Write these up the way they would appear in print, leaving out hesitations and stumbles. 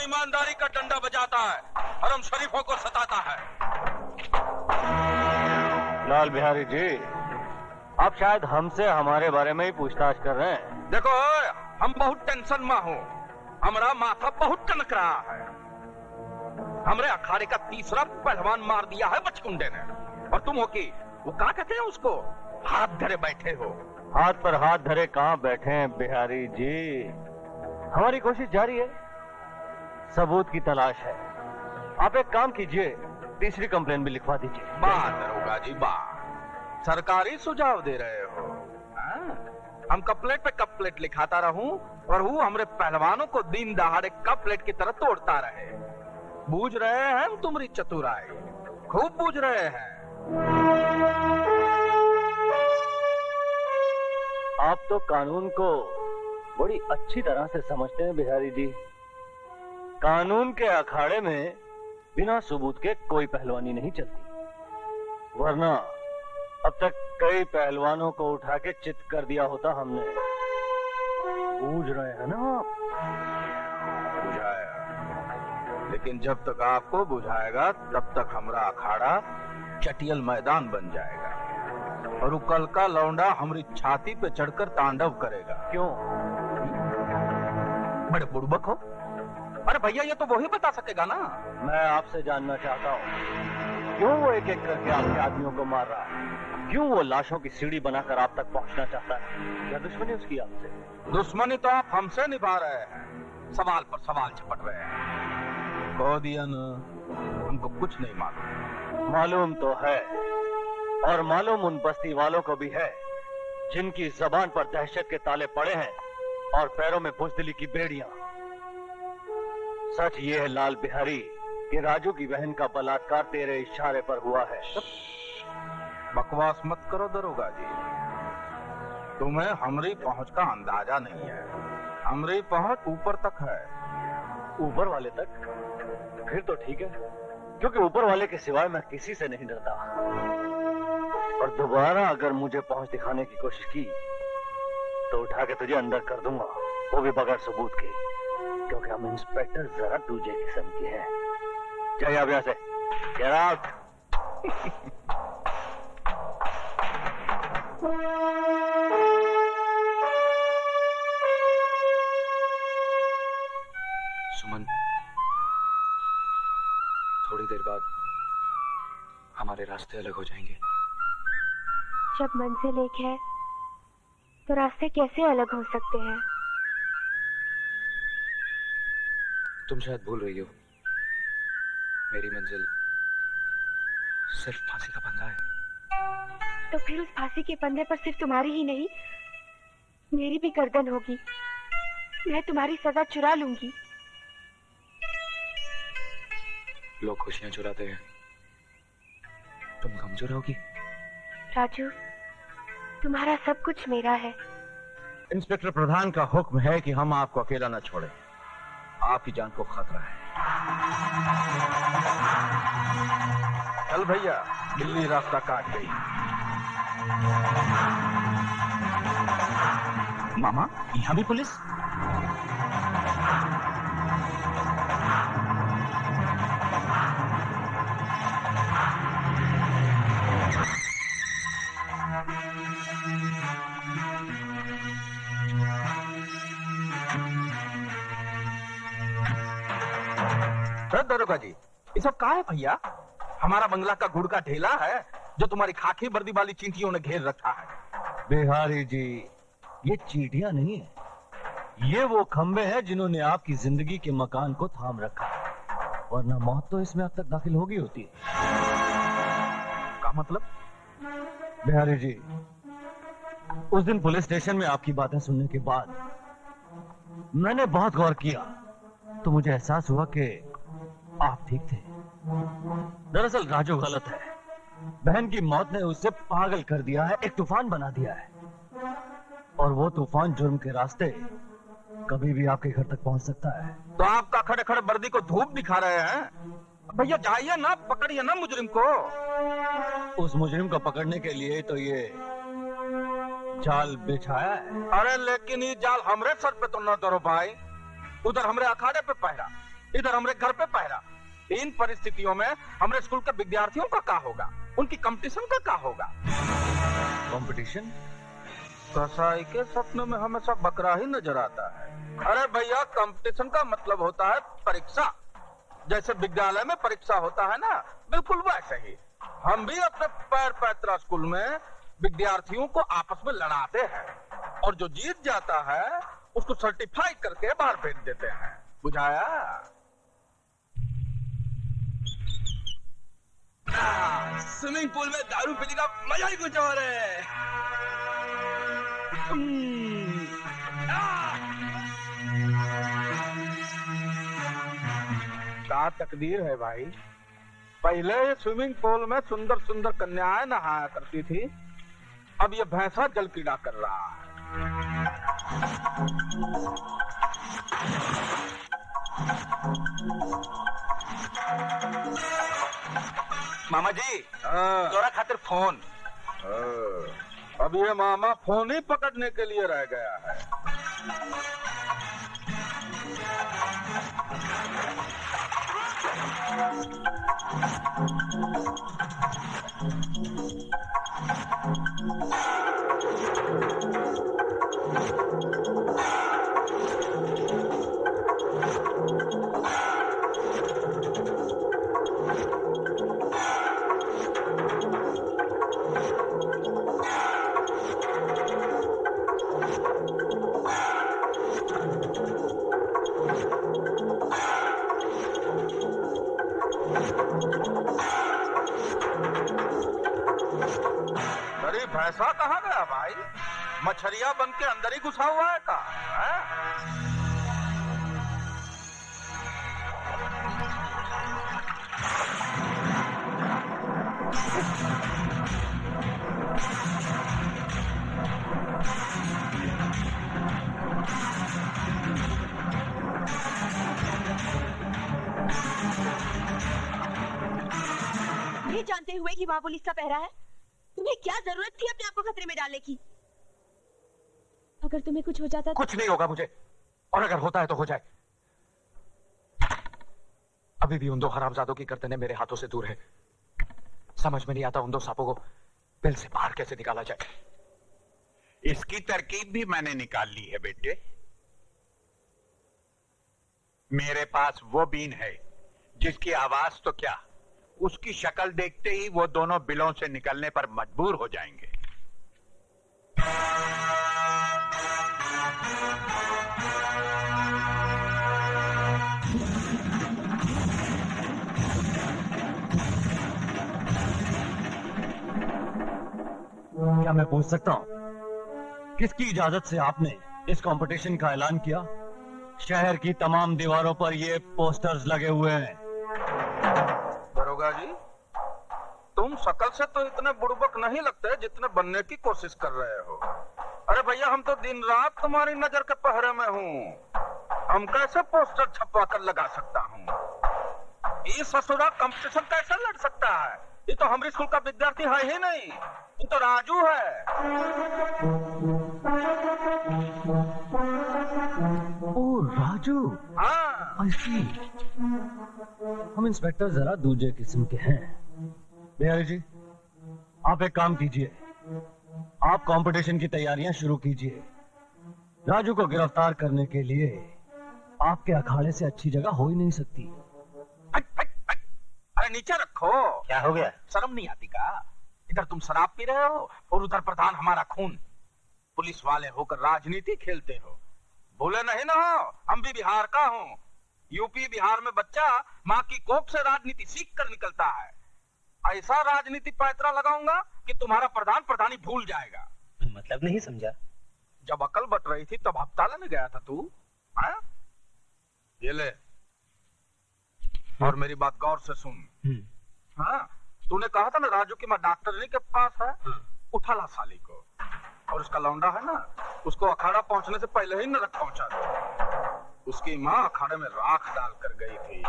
ईमानदारी का डंडा बजाता है, हरम शरीफों को सताता है। लाल बिहारी जी, आप शायद हमसे हमारे बारे में ही पूछताछ कर रहे हैं। देखो, हम बहुत टेंशन में हूँ, हमारा माथा बहुत कनक रहा है। हमरे अखाड़े का तीसरा पहलवान मार दिया है बचकुंडे ने, और तुम हो कि वो क्या कहते हैं उसको, हाथ धरे बैठे हो। हाथ पर हाथ धरे कहाँ बैठे हैं बिहारी जी, हमारी कोशिश जारी है, सबूत की तलाश है। आप एक काम कीजिए, तीसरी कंप्लेन भी लिखवा दीजिए। वाह दरोगा जी वाह, सरकारी सुझाव दे रहे हो। हम कपलेट पे कपलेट लिखाता रहूं और वो हमरे पहलवानों को दिन दहाड़े कपलेट की तरह तोड़ता रहे। बूझ रहे हैं हम तुम्हारी चतुराई, खूब बूझ रहे हैं। आप तो कानून को बड़ी अच्छी तरह से समझते हैं बिहारी जी। कानून के अखाड़े में बिना सबूत के कोई पहलवानी नहीं चलती, वरना अब तक कई पहलवानों को उठा के चित कर दिया होता हमने। बूझ रहे हैं ना आप? बुझाया, लेकिन जब तक आपको बुझाएगा तब तक हमारा अखाड़ा चटियल मैदान बन जाएगा और कल का लौंडा हमारी छाती पे चढ़कर तांडव करेगा। क्यों? बड़े बुड़बक हो। अरे भैया, ये तो वही बता सकेगा ना। मैं आपसे जानना चाहता हूँ, क्यों वो एक एक करके आपके आदमियों को मार रहा है? क्यों वो लाशों की सीढ़ी बनाकर आप तक पहुंचना चाहता है? क्या दुश्मनी उसकी आपसे? दुश्मनी तो आप हमसे निभा रहे हैं, सवाल पर सवाल झपट रहे हैं। कह दिया ना, हमको कुछ नहीं मालूम। मालूम तो है, और मालूम उन बस्ती वालों को भी है जिनकी जबान पर दहशत के ताले पड़े हैं और पैरों में बुज़दिली की बेड़ियां। सच ये है लाल बिहारी कि राजू की बहन का बलात्कार तेरे इशारे पर हुआ है। बकवास मत करो दरोगा जी, तुम्हें हमारी पहुंच का अंदाजा नहीं है। हमारी पहुंच ऊपर तक है। ऊपर वाले तक? फिर तो ठीक है, क्योंकि ऊपर वाले के सिवाय मैं किसी से नहीं डरता। और दोबारा अगर मुझे पहुंच दिखाने की कोशिश की तो उठा के तुझे अंदर कर दूंगा, वो भी बगैर सबूत के, क्योंकि हम इंस्पेक्टर जरा दूजे किस्म के हैं। जाइए आप यहाँ से, गेट आउट। सुमन, थोड़ी देर बाद हमारे रास्ते अलग हो जाएंगे। जब मंजिल एक है तो रास्ते कैसे अलग हो सकते हैं? तुम शायद भूल रही हो, मेरी मंजिल सिर्फ फांसी का फंदा है। तो फिर उस फांसी के फंदे पर सिर्फ तुम्हारी ही नहीं, मेरी भी गर्दन होगी। मैं तुम्हारी सजा चुरा लूंगी। लोग खुशियां चुराते हैं, तुम गम चुराओगी? राजू, तुम्हारा सब कुछ मेरा है। इंस्पेक्टर प्रधान का हुक्म है कि हम आपको अकेला न छोड़ें। आपकी जान को खतरा है। चल भैया, बिल्ली रास्ता काट गई। मामा, यहाँ भी पुलिस? दरोगा जी, ये सब कहाँ है भैया? हमारा बंगला का गुड़ का ढेला है जो तुम्हारी खाकी वर्दी वाली चींटियों ने घेर रखा है। बिहारी जी, ये चींटियां नहीं है, ये वो खंबे हैं जिन्होंने आपकी जिंदगी के मकान को थाम रखा है, वरना मौत तो इसमें अब तक दाखिल होगी होती है। का मतलब? बिहारी जी, उस दिन पुलिस स्टेशन में आपकी बातें सुनने के बाद मैंने बहुत गौर किया, तो मुझे एहसास हुआ कि आप ठीक थे। दरअसल राजू गलत है। बहन की मौत ने उसे पागल कर दिया है, एक तूफान बना दिया है, और वो तूफान जुर्म के रास्ते कभी भी आपके घर तक पहुंच सकता है। तो आपका खड़े खड़े वर्दी को धूप दिखा रहे हैं? भैया जाइए ना, पकड़िए ना मुजरिम को। उस मुजरिम को पकड़ने के लिए तो ये जाल बिछाया है। अरे लेकिन ये जाल हमरे सर पे तो न धरो भाई। उधर हमरे अखाड़े पे पहरा, इधर हमरे घर पे पहरा। इन परिस्थितियों में हमरे स्कूल के विद्यार्थियों का क्या होगा? उनकी कंपटीशन का क्या होगा? कंपटीशन? कसाई के सपनों में हमेशा बकरा ही नजर आता है। अरे भैया, कंपटीशन का मतलब होता है परीक्षा। जैसे विद्यालय में परीक्षा होता है ना, बिल्कुल वैसे ही हम भी अपने पैर पैतरा स्कूल में विद्यार्थियों को आपस में लड़ाते हैं, और जो जीत जाता है उसको सर्टिफाई करके बाहर भेज देते हैं। बुझाया? स्विमिंग पूल में दारू पीने का मजा ही कुछ और है। क्या तकदीर है भाई। पहले स्विमिंग पूल में सुंदर सुंदर कन्याएं नहाया करती थी, अब ये भैंसा जल क्रीड़ा कर रहा है। मामा जी, तोरा खातिर फोन। अब ये मामा फोन ही पकड़ने के लिए रह गया है। अरे भैंसा कहाँ गया भाई? मछरिया बन के अंदर ही घुसा हुआ है का? ये जानते हुए कि वहाँ पुलिस का पहरा है, तुम्हें क्या जरूरत थी अपने आप को खतरे में डालने की? अगर तुम्हें कुछ हो जाता तो... कुछ नहीं होगा मुझे, और अगर होता है तो हो जाए। अभी भी उन दो हरामजादों की गर्दनें मेरे हाथों से दूर है। समझ में नहीं आता उन दो सांपों को बिल से बाहर कैसे निकाला जाए। इसकी तरकीब भी मैंने निकाल ली है बेटे। मेरे पास वो बीन है जिसकी आवाज तो क्या, उसकी शक्ल देखते ही वो दोनों बिलों से निकलने पर मजबूर हो जाएंगे। क्या मैं पूछ सकता हूँ, किसकी इजाजत से आपने इस कंपटीशन का ऐलान किया? शहर की तमाम दीवारों पर ये पोस्टर्स लगे हुए हैं। दरोगा जी, तुम शकल से तो इतने बुड़बक नहीं लगते जितने बनने की कोशिश कर रहे हो। अरे भैया, हम तो दिन रात तुम्हारी नजर के पहरे में हूँ। हम कैसे पोस्टर छपवा कर लगा सकता हूँ? ये ससुरा कंपटीशन कैसे लड़ सकता है? ये तो हमारे स्कूल का विद्यार्थी है ही नहीं, ये तो राजू है। ओ राजू, हाँ, I see। हम इंस्पेक्टर जरा दूसरे किस्म के हैं। बिहारी जी, आप एक काम कीजिए, आप कंपटीशन की तैयारियां शुरू कीजिए। राजू को गिरफ्तार करने के लिए आपके अखाड़े से अच्छी जगह हो ही नहीं सकती। अरे नीचे रखो। क्या हो गया? शर्म नहीं आती का? इधर तुम शराब पी रहे हो और उधर प्रधान हमारा खून। पुलिस वाले होकर राजनीति खेलते हो। भूले नहीं ना हो, हम भी बिहार का हूँ। यूपी बिहार में बच्चा माँ की कोख से राजनीति सीख कर निकलता है। ऐसा राजनीति पैतरा लगाऊंगा कि तुम्हारा प्रधान प्रधानी भूल जाएगा। मतलब नहीं समझा। जब अकल बट रही थी तब हफ्ता लेने गया था तू। हाँ? ये ले, और मेरी बात गौर से सुन। हाँ, तूने कहा था ना राजू की माँ डॉक्टरनी के पास है। उठा ला साली को, और उसका लौंडा है ना, उसको अखाड़ा पहुंचने से पहले ही नरक पहुंचा दो। उसकी माँ अखाड़े में राख डाल कर गई थी।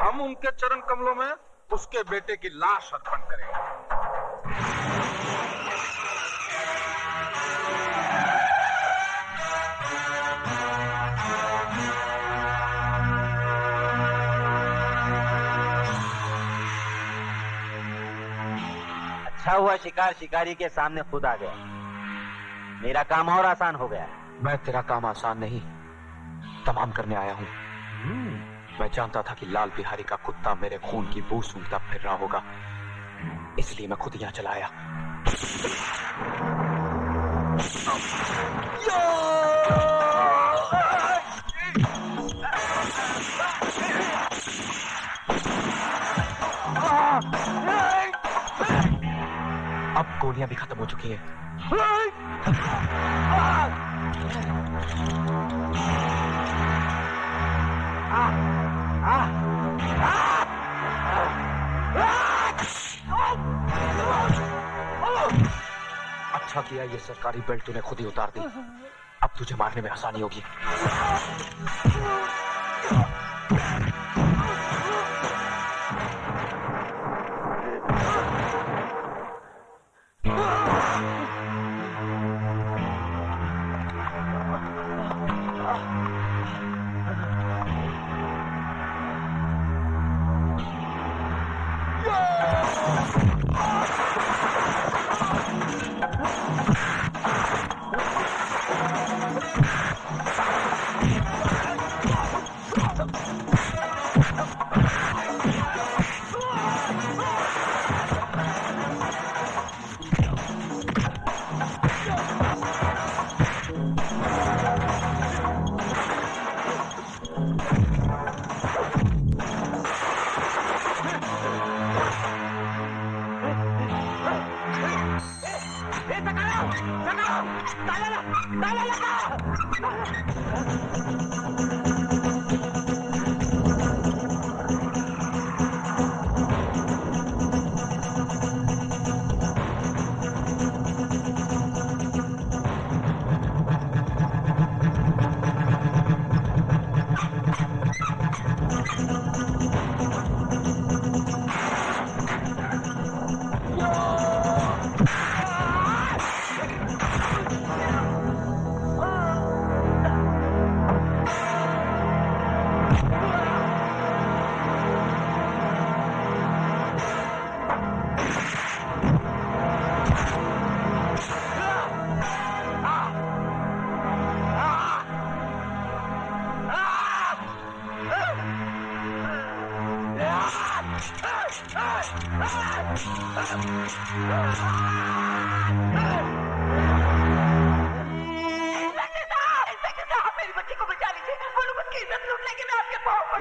हम उनके चरण कमलों में उसके बेटे की लाश अर्पण करेंगे। अच्छा हुआ शिकार शिकारी के सामने खुद आ गया, मेरा काम और आसान हो गया। मैं तेरा काम आसान नहीं, तमाम करने आया हूँ। मैं जानता था कि लाल बिहारी का कुत्ता मेरे खून की बू सूंघता फिर रहा होगा, इसलिए मैं खुद यहाँ चला आया। अब गोलियां भी खत्म हो चुकी हैं। अच्छा किया ये सरकारी बेल्ट तूने खुद ही उतार दी। अब तुझे मारने में आसानी होगी।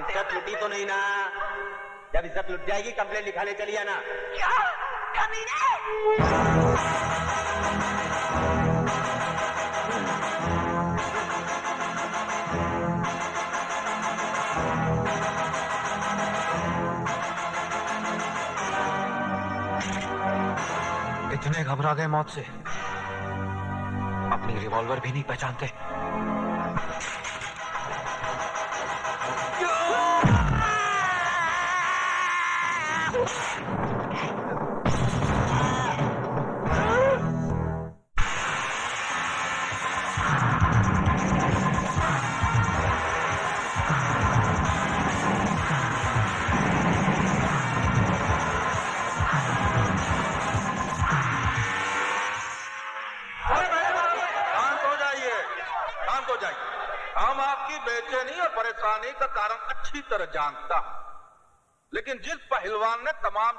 इज्जत लुटी तो नहीं ना? जब इज्जत लुट जाएगी कंप्लेंट लिखाने चली आना। क्या कमीने? इतने घबरा गए मौत से, अपनी रिवॉल्वर भी नहीं पहचानते। हम आपकी बेचैनी और परेशानी का कारण अच्छी तरह जानता हूं, लेकिन जिस पहलवान ने तमाम